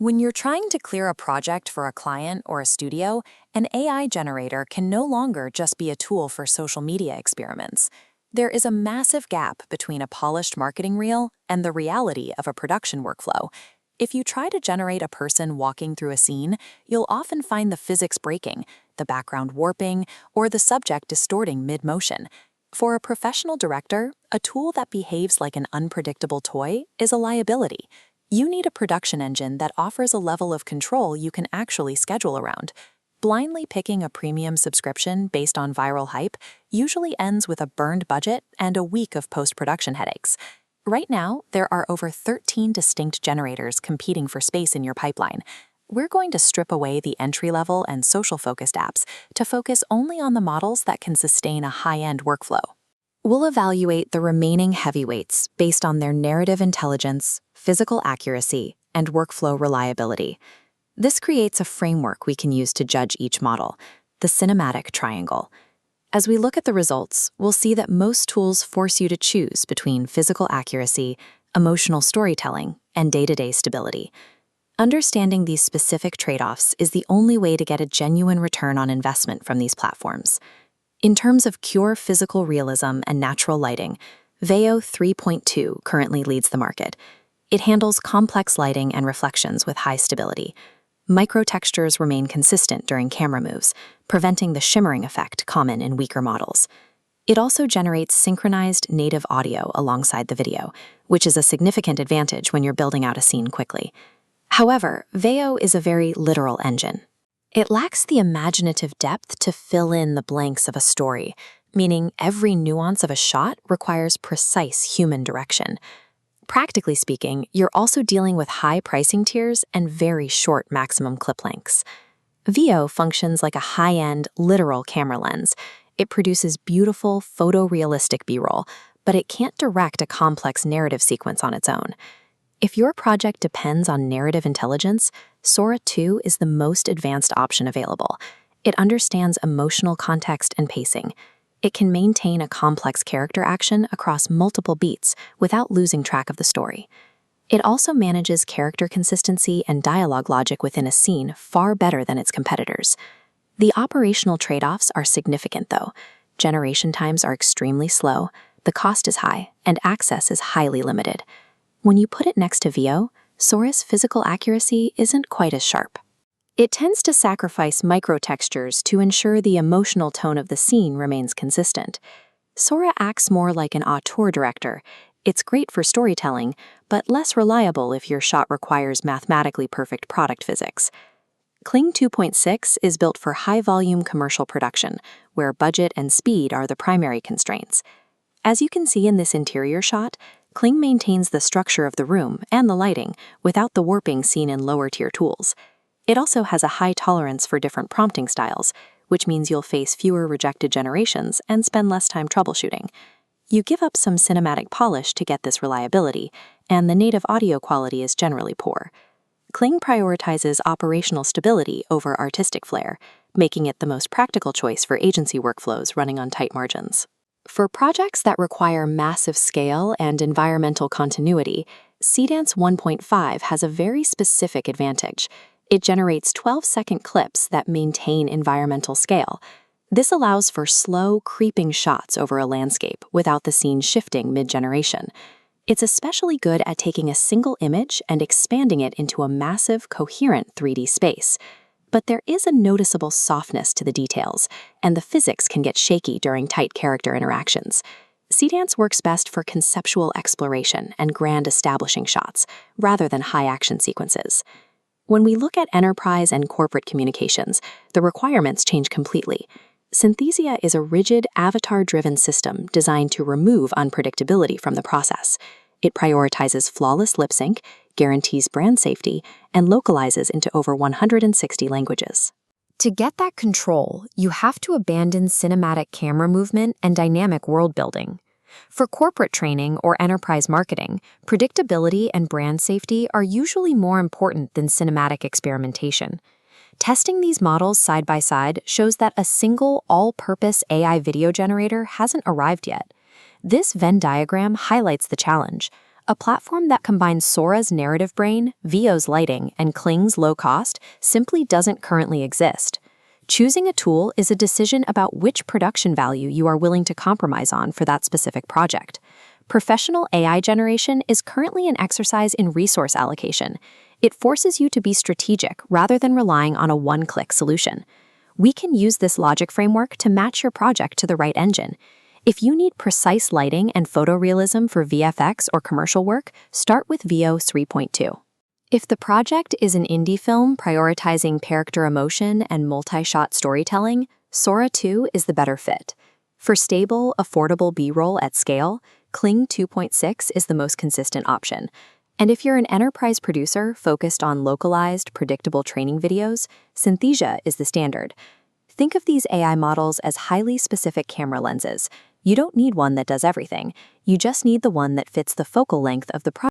When you're trying to clear a project for a client or a studio, an AI generator can no longer just be a tool for social media experiments. There is a massive gap between a polished marketing reel and the reality of a production workflow. If you try to generate a person walking through a scene, you'll often find the physics breaking, the background warping, or the subject distorting mid-motion. For a professional director, a tool that behaves like an unpredictable toy is a liability. You need a production engine that offers a level of control you can actually schedule around. Blindly picking a premium subscription based on viral hype usually ends with a burned budget and a week of post-production headaches. Right now, there are over 13 distinct generators competing for space in your pipeline. We're going to strip away the entry-level and social-focused apps to focus only on the models that can sustain a high-end workflow. We'll evaluate the remaining heavyweights based on their narrative intelligence, physical accuracy, and workflow reliability. This creates a framework we can use to judge each model, the cinematic triangle. As we look at the results, we'll see that most tools force you to choose between physical accuracy, emotional storytelling, and day-to-day stability. Understanding these specific trade-offs is the only way to get a genuine return on investment from these platforms. In terms of pure physical realism and natural lighting, Veo 3.2 currently leads the market. It handles complex lighting and reflections with high stability. Microtextures remain consistent during camera moves, preventing the shimmering effect common in weaker models. It also generates synchronized native audio alongside the video, which is a significant advantage when you're building out a scene quickly. However, Veo is a very literal engine. It lacks the imaginative depth to fill in the blanks of a story, meaning every nuance of a shot requires precise human direction. Practically speaking, you're also dealing with high pricing tiers and very short maximum clip lengths. Veo functions like a high-end, literal camera lens. It produces beautiful, photorealistic B-roll, but it can't direct a complex narrative sequence on its own. If your project depends on narrative intelligence, Sora 2 is the most advanced option available. It understands emotional context and pacing. It can maintain a complex character action across multiple beats without losing track of the story. It also manages character consistency and dialogue logic within a scene far better than its competitors. The operational trade-offs are significant, though. Generation times are extremely slow, the cost is high, and access is highly limited. When you put it next to Veo, Sora's physical accuracy isn't quite as sharp. It tends to sacrifice microtextures to ensure the emotional tone of the scene remains consistent. Sora acts more like an auteur director. It's great for storytelling, but less reliable if your shot requires mathematically perfect product physics. Kling 2.6 is built for high-volume commercial production, where budget and speed are the primary constraints. As you can see in this interior shot, Kling maintains the structure of the room and the lighting without the warping seen in lower-tier tools. It also has a high tolerance for different prompting styles, which means you'll face fewer rejected generations and spend less time troubleshooting. You give up some cinematic polish to get this reliability, and the native audio quality is generally poor. Kling prioritizes operational stability over artistic flair, making it the most practical choice for agency workflows running on tight margins. For projects that require massive scale and environmental continuity, Cdance 1.5 has a very specific advantage. It generates 12-second clips that maintain environmental scale. This allows for slow, creeping shots over a landscape without the scene shifting mid-generation. It's especially good at taking a single image and expanding it into a massive, coherent 3D space. But there is a noticeable softness to the details, and the physics can get shaky during tight character interactions. Cdance works best for conceptual exploration and grand establishing shots, rather than high-action sequences. When we look at enterprise and corporate communications, the requirements change completely. Synthesia is a rigid, avatar-driven system designed to remove unpredictability from the process. It prioritizes flawless lip sync, guarantees brand safety, and localizes into over 160 languages. To get that control, you have to abandon cinematic camera movement and dynamic world building. For corporate training or enterprise marketing, predictability and brand safety are usually more important than cinematic experimentation. Testing these models side by side shows that a single all-purpose AI video generator hasn't arrived yet. This Venn diagram highlights the challenge. A platform that combines Sora's narrative brain, Veo's lighting, and Kling's low cost simply doesn't currently exist. Choosing a tool is a decision about which production value you are willing to compromise on for that specific project. Professional AI generation is currently an exercise in resource allocation. It forces you to be strategic rather than relying on a one-click solution. We can use this logic framework to match your project to the right engine. If you need precise lighting and photorealism for VFX or commercial work, start with Veo 3.2. If the project is an indie film prioritizing character emotion and multi-shot storytelling, Sora 2 is the better fit. For stable, affordable B-roll at scale, Kling 2.6 is the most consistent option. And if you're an enterprise producer focused on localized, predictable training videos, Synthesia is the standard. Think of these AI models as highly specific camera lenses. You don't need one that does everything. You just need the one that fits the focal length of the project.